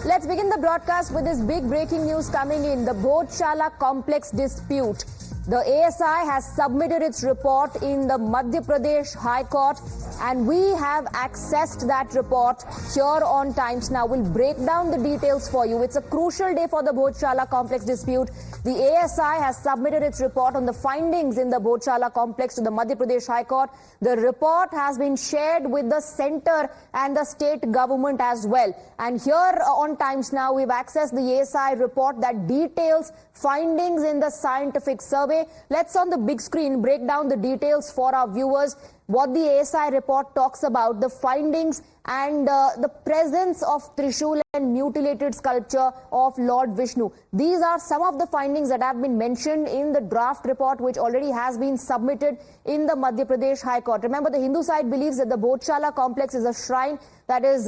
Let's begin the broadcast with this big breaking news coming in. The Bhojshala Complex dispute. The ASI has submitted its report in the Madhya Pradesh High Court, and we have accessed that report here on Times Now. We'll break down the details for you. It's a crucial day for the Bhojshala Complex dispute. The ASI has submitted its report on the findings in the Bhojshala Complex to the Madhya Pradesh High Court. The report has been shared with the centre and the state government as well. And here on Times Now, we've accessed the ASI report that details findings in the scientific survey. Let's on the big screen break down the details for our viewers, what the ASI report talks about, the findings and the presence of Trishul and mutilated sculpture of Lord Vishnu. These are some of the findings that have been mentioned in the draft report which already has been submitted in the Madhya Pradesh High Court. Remember, the Hindu side believes that the Bhojshala complex is a shrine that is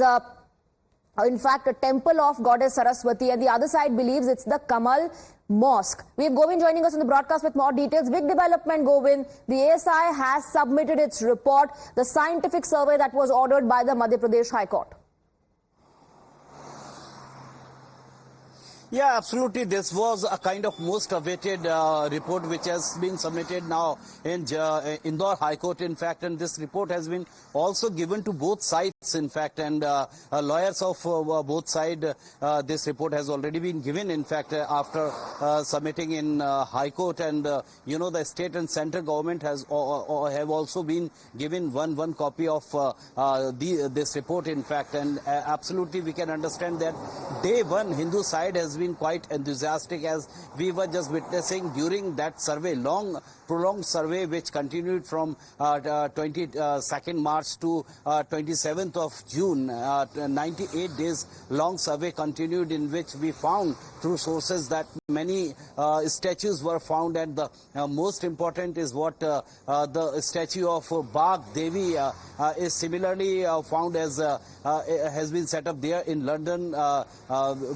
in fact a temple of goddess Saraswati, and the other side believes it's the Kamal Mosque. We have Govind joining us on the broadcast with more details. Big development, Govind. The ASI has submitted its report, the scientific survey that was ordered by the Madhya Pradesh High Court. Yeah, absolutely. This was a kind of most awaited report which has been submitted now in Indore High Court, in fact, and this report has been also given to both sides, in fact, and lawyers of both sides. This report has already been given, in fact, after submitting in High Court, and you know, the state and central government has have also been given one copy of this report, in fact, and absolutely we can understand that day one Hindu side has been quite enthusiastic, as we were just witnessing during that survey, prolonged survey which continued from 22nd March to 27th of June. 98 days long survey continued, in which we found through sources that many statues were found, and the most important is what the statue of Bagh Devi is similarly found, as has been set up there in London.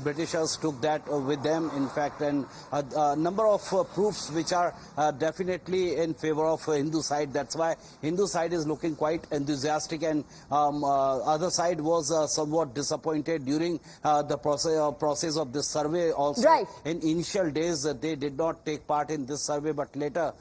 Britishers took that with them, in fact, and a number of proofs which are definitely in favor of Hindu side. That's why Hindu side is looking quite enthusiastic, and other side was somewhat disappointed during the process of this survey also. Right. In initial days, they did not take part in this survey, but later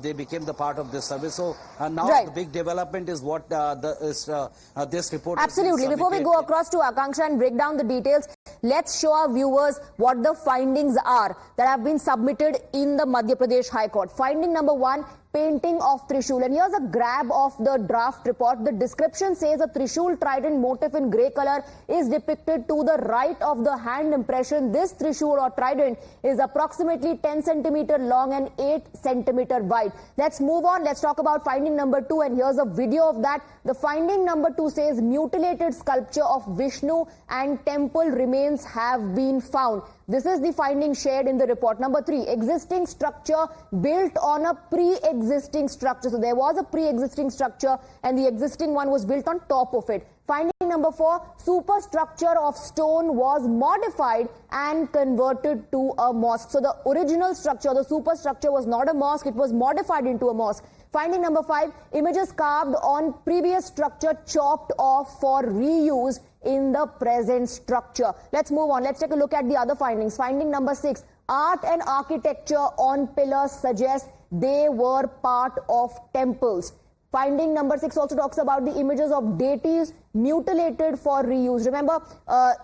they became the part of this survey. So now right. The big development is what this report. Absolutely. Before we go across to Akanksha and break down the details, let's show our viewers what the findings are that have been submitted in the Madhya Pradesh High Court. Finding number 1, painting of Trishul. And here's a grab of the draft report. The description says a Trishul trident motif in grey color is depicted to the right of the hand impression. This Trishul or trident is approximately 10 centimeter long and 8 centimeter wide. Let's move on. Let's talk about finding number 2, and here's a video of that. The finding number 2 says mutilated sculpture of Vishnu and temple remains have been found. This is the finding shared in the report. Number 3, existing structure built on a pre-existing structure. So there was a pre-existing structure and the existing one was built on top of it. Finding number 4, superstructure of stone was modified and converted to a mosque. So the original structure, the superstructure, was not a mosque, it was modified into a mosque. Finding number 5, images carved on previous structure chopped off for reuse in the present structure. Let's move on. Let's take a look at the other findings. Finding number 6, art and architecture on pillars suggest they were part of temples. Finding number 6 also talks about the images of deities mutilated for reuse. Remember,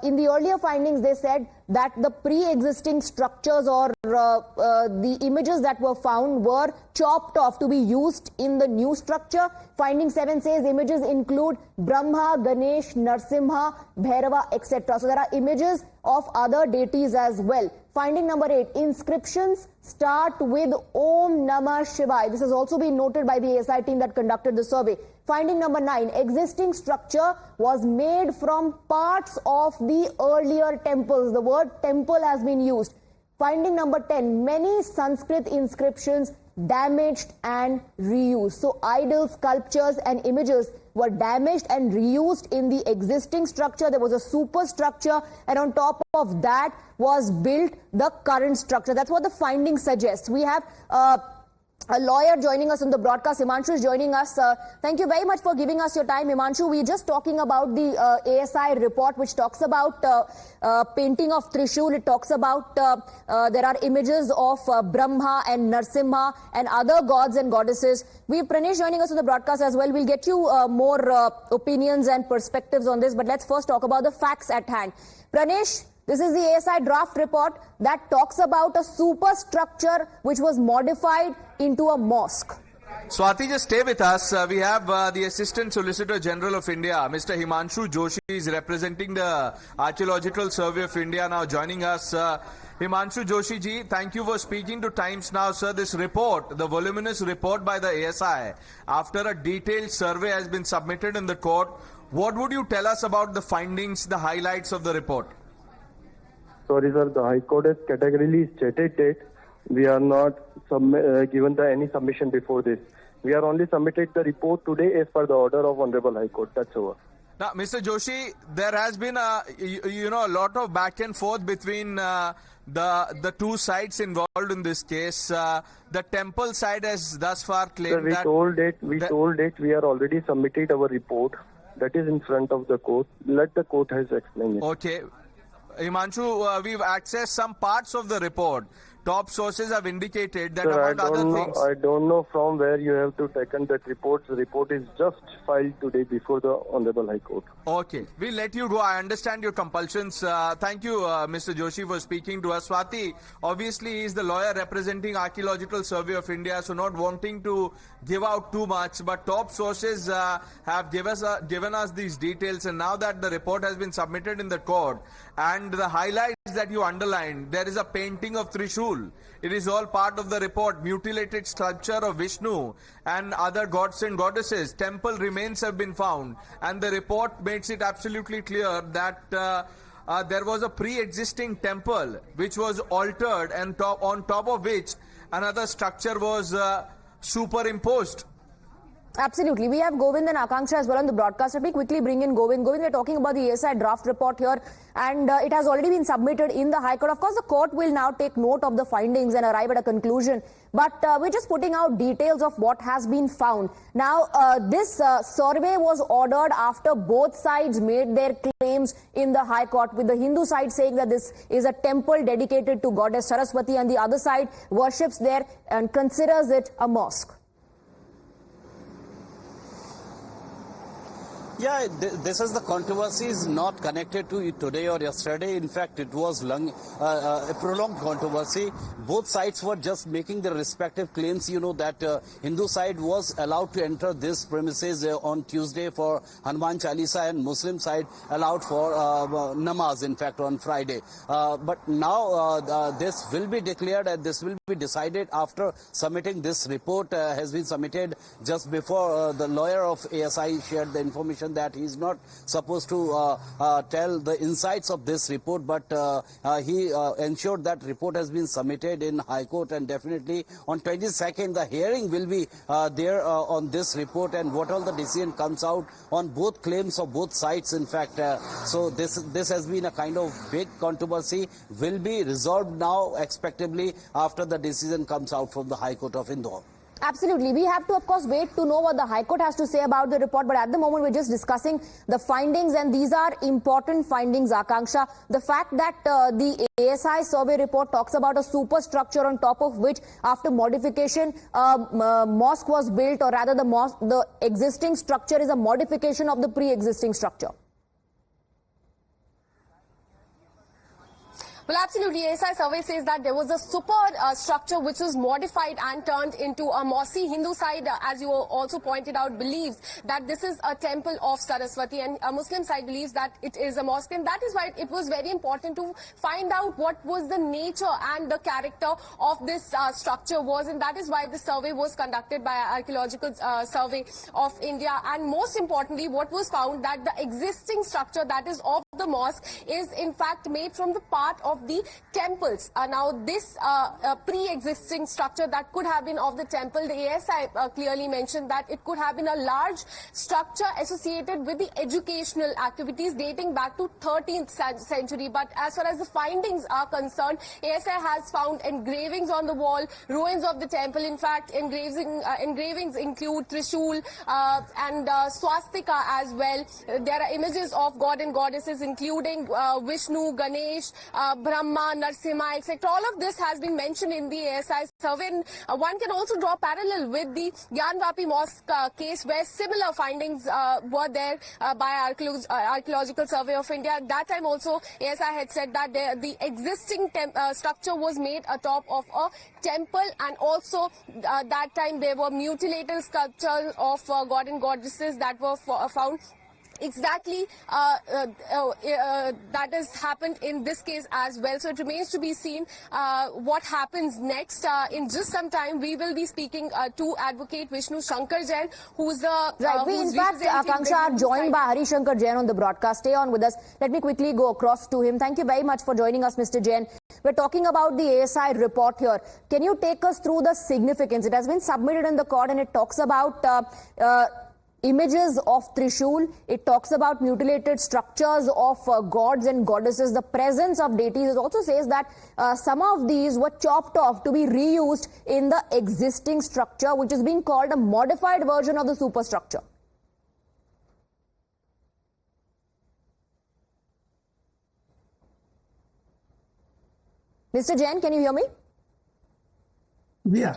in the earlier findings, they said that the pre-existing structures or the images that were found were chopped off to be used in the new structure. Finding 7 says images include Brahma, Ganesh, Narsimha, Bhairava, etc. So there are images of other deities as well. Finding number 8, inscriptions start with Om Namah Shivaya. This has also been noted by the ASI team that conducted the survey. Finding number 9, existing structure was made from parts of the earlier temples. The word temple has been used. Finding number 10, many Sanskrit inscriptions damaged and reused. So idols, sculptures and images were damaged and reused in the existing structure. There was a superstructure, and on top of that was built the current structure. That's what the finding suggests. We have a lawyer joining us on the broadcast. Himanshu is joining us. Thank you very much for giving us your time. Himanshu, we're just talking about the ASI report, which talks about painting of Trishul. It talks about there are images of Brahma and Narsimha and other gods and goddesses. We have Pranesh joining us on the broadcast as well. We'll get you more opinions and perspectives on this, but let's first talk about the facts at hand. Pranesh, this is the ASI draft report that talks about a superstructure which was modified into a mosque. Swati, just stay with us. We have the Assistant Solicitor General of India, Mr. Himanshu Joshi, is representing the Archaeological Survey of India, now joining us. Himanshu Joshi ji, thank you for speaking to Times Now, sir. This report, the voluminous report by the ASI, after a detailed survey has been submitted in the court, what would you tell us about the findings, the highlights of the report? Sorry, sir. The High Court has categorically stated that we are not given any submission before this. We are only submitted the report today as per the order of Honorable High Court. That's over. Now, Mr. Joshi, there has been a lot of back and forth between the two sides involved in this case. The temple side has thus far claimed we told that we are already submitted our report. That is in front of the court. Let the court has explained it. Okay. Himanshu, we've accessed some parts of the report. Top sources have indicated that, sir, among other things... I don't know from where you have to taken that report. The report is just filed today before the Honorable High Court. Okay. We'll let you go. I understand your compulsions. Thank you, Mr. Joshi, for speaking to us. Swati, obviously, he is the lawyer representing Archaeological Survey of India, so not wanting to give out too much, but top sources have given us these details, and now that the report has been submitted in the court, and the highlights that you underlined, there is a painting of Trishul. It is all part of the report. Mutilated sculpture of Vishnu and other gods and goddesses. Temple remains have been found, and the report makes it absolutely clear that there was a pre-existing temple which was altered, and on top of which another structure was superimposed. Absolutely. We have Govind and Akanksha as well on the broadcast. Let me quickly bring in Govind. Govind, we're talking about the ASI draft report here, and it has already been submitted in the High Court. Of course, the court will now take note of the findings and arrive at a conclusion, but we're just putting out details of what has been found. Now, this survey was ordered after both sides made their claims in the High Court, with the Hindu side saying that this is a temple dedicated to goddess Saraswati, and the other side worships there and considers it a mosque. Yeah, this is the controversy is not connected to it today or yesterday. In fact, it was a prolonged controversy. Both sides were just making their respective claims. You know that Hindu side was allowed to enter this premises on Tuesday for Hanuman Chalisa, and Muslim side allowed for namaz, in fact, on Friday. But now this will be declared and this will be decided after submitting this report. Has been submitted just before the lawyer of ASI shared the information that he is not supposed to tell the insights of this report, but he ensured that report has been submitted in High Court, and definitely on 22nd the hearing will be there on this report, and what all the decision comes out on both claims of both sides. In fact, so this has been a kind of big controversy, will be resolved now expectably after the decision comes out from the High Court of Indore. Absolutely. We have to, of course, wait to know what the High Court has to say about the report. But at the moment, we're just discussing the findings, and these are important findings, Akanksha. The fact that the ASI survey report talks about a superstructure on top of which, after modification, mosque was built, or rather the existing structure is a modification of the pre-existing structure. Well, absolutely. ASI survey says that there was a super structure which was modified and turned into a mosque. Hindu side, as you also pointed out, believes that this is a temple of Saraswati, and a Muslim side believes that it is a mosque. And that is why it was very important to find out what was the nature and the character of this structure was. And that is why the survey was conducted by Archaeological Survey of India. And most importantly, what was found that the existing structure, that is of the mosque, is in fact made from the part of of the temples. Now, this pre-existing structure that could have been of the temple, the ASI clearly mentioned that it could have been a large structure associated with the educational activities dating back to 13th century. But as far as the findings are concerned, ASI has found engravings on the wall, ruins of the temple. In fact, engravings include Trishul and swastika as well. There are images of god and goddesses including Vishnu, Ganesh, Brahma, Narsimha, etc. All of this has been mentioned in the ASI survey. And one can also draw parallel with the Gyanvapi Mosque case where similar findings were there by Archaeological Survey of India. At that time also ASI had said that the existing structure was made atop of a temple, and also that time there were mutilated sculptures of god and goddesses that were found. Exactly that has happened in this case as well. So it remains to be seen what happens next. In just some time, we will be speaking to Advocate Vishnu Shankar Jain, who's the... Right. We, in fact, Akanksha, are joined by Hari Shankar Jain on the broadcast. Stay on with us. Let me quickly go across to him. Thank you very much for joining us, Mr. Jain. We're talking about the ASI report here. Can you take us through the significance? It has been submitted in the court and it talks about... images of Trishul. It talks about mutilated structures of gods and goddesses, the presence of deities. It also says that some of these were chopped off to be reused in the existing structure, which is being called a modified version of the superstructure. Mr. Jain, can you hear me? Yeah.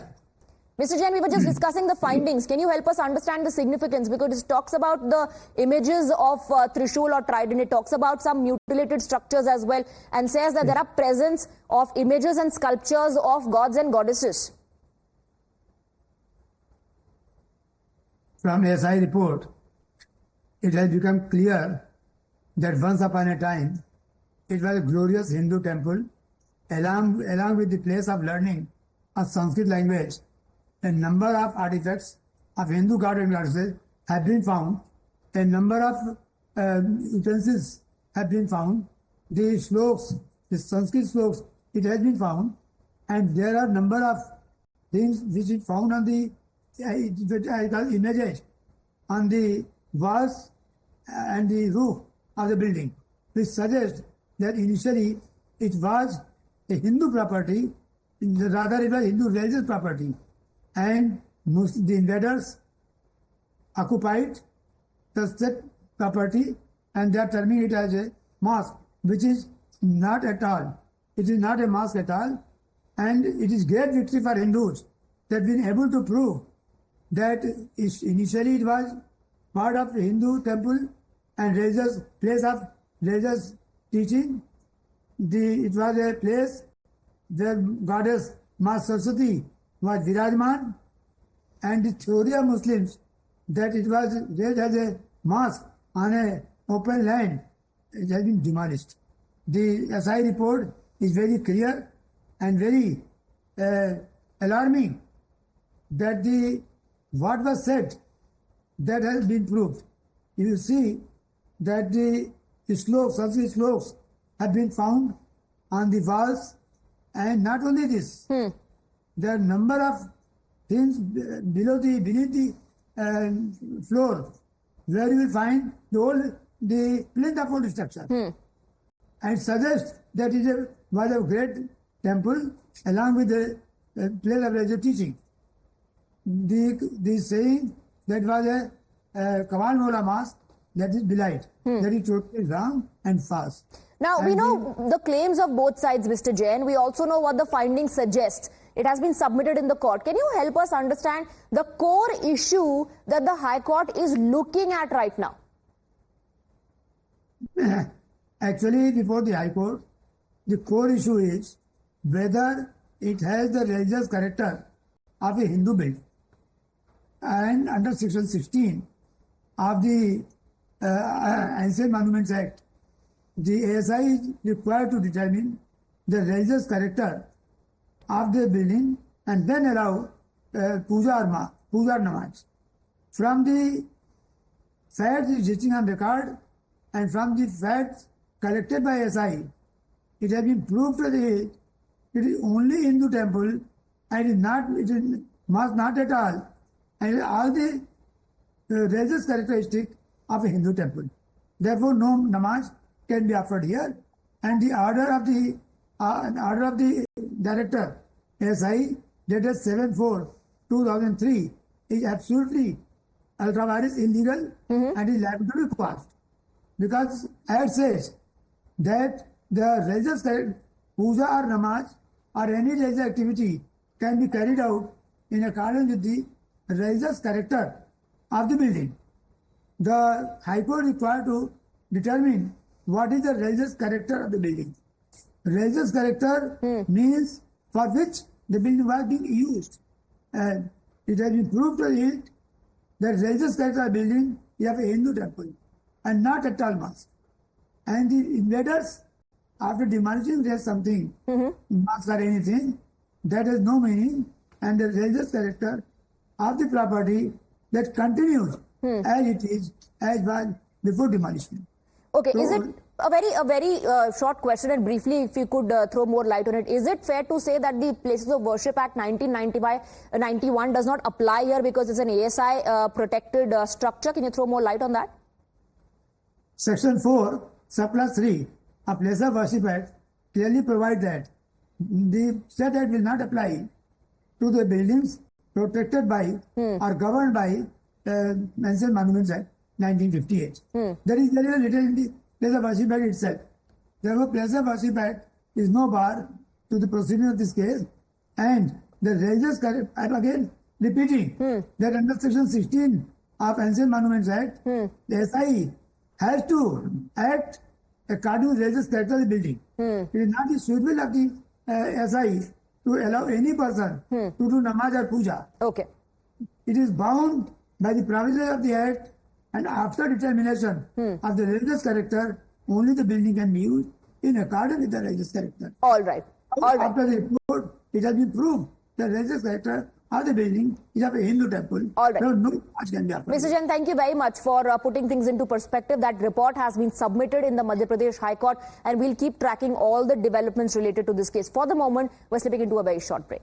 Mr. Jain, we were just discussing the findings. Can you help us understand the significance? Because it talks about the images of Trishul or Trident. It talks about some mutilated structures as well, and says that there are presence of images and sculptures of gods and goddesses. From ASI report, it has become clear that once upon a time, it was a glorious Hindu temple, along with the place of learning of Sanskrit language. A number of artifacts of Hindu god and goddesses have been found. A number of utensils have been found. The sloks, the Sanskrit sloks, it has been found. And there are number of things which is found on the I call images on the walls and the roof of the building, which suggests that initially it was a Hindu property, rather it was Hindu religious property. And the invaders occupied the said property, and they are terming it as a mosque, which is not at all. It is not a mosque at all, and it is great victory for Hindus that been able to prove that initially it was part of the Hindu temple and religious place of religious teaching. It was a place where goddess Ma Saraswati was Virajman, and the theory of Muslims that it was raised as a mosque on an open land, it has been demolished. The ASI report is very clear and very alarming that what was said, that has been proved. You will see that the slopes, Sanskrit slopes, have been found on the walls, and not only this, there are number of things beneath the floor where you will find the plinth of old structure, and suggests that it was a great temple along with the place of religious teaching. The saying that was a Kamal Mola mosque, that is belied. That is totally wrong and false. Now, we know the claims of both sides, Mr. Jain. We also know what the findings suggest. It has been submitted in the court. Can you help us understand the core issue that the High Court is looking at right now? Actually, before the High Court, the core issue is whether it has the religious character of a Hindu building. And under Section 16 of the Ancient Monuments Act, the ASI is required to determine the religious character of the building and then allow puja namaz. From the facts existing on record and from the facts collected by ASI, it has been proved to the it is only Hindu temple and it must not at all, and all the religious characteristic of a Hindu temple. Therefore, no namaz can be offered here, and the order of the director ASI dated 7/4/2003 is absolutely ultra-virus illegal and is liable to be quashed, because it says that the religious puja or namaz or any religious activity can be carried out in accordance with the religious character of the building. The High Court is required to determine what is the religious character of the building. Religious character means for which the building was being used. And it has been proved to it that religious character of the building is of a Hindu temple and not at all mosque. And the invaders, after demolishing there something, mosque or anything, that has no meaning, and the religious character of the property that continues as it is, as was before demolition. Okay, So, is it a very short question, and briefly, if you could throw more light on it, is it fair to say that the Places of Worship Act 1991 does not apply here because it's an ASI protected structure? Can you throw more light on that? Section 4, Subclass 3 of Place of Worship Act clearly provides that the State Act will not apply to the buildings protected by or governed by Ancient Monuments Act 1958. There is very little in the Place of Worship Act itself. Therefore, Place of Worship Act is no bar to the proceeding of this case, and the religious, I am again repeating that under Section 16 of Ancient Monuments Act, the SI has to act according to the religious character of the building. It is not the suitable of the SI to allow any person to do namaz or puja. Okay. It is bound by the provisions of the Act, and after determination of the religious character, only the building can be used in accordance with the religious character. All right. All right. After the report, it has been proved the religious character of the building is of a Hindu temple. All right. So no much can be offered. Mr. Jain, thank you very much for putting things into perspective. That report has been submitted in the Madhya Pradesh High Court, and we'll keep tracking all the developments related to this case. For the moment, we're slipping into a very short break.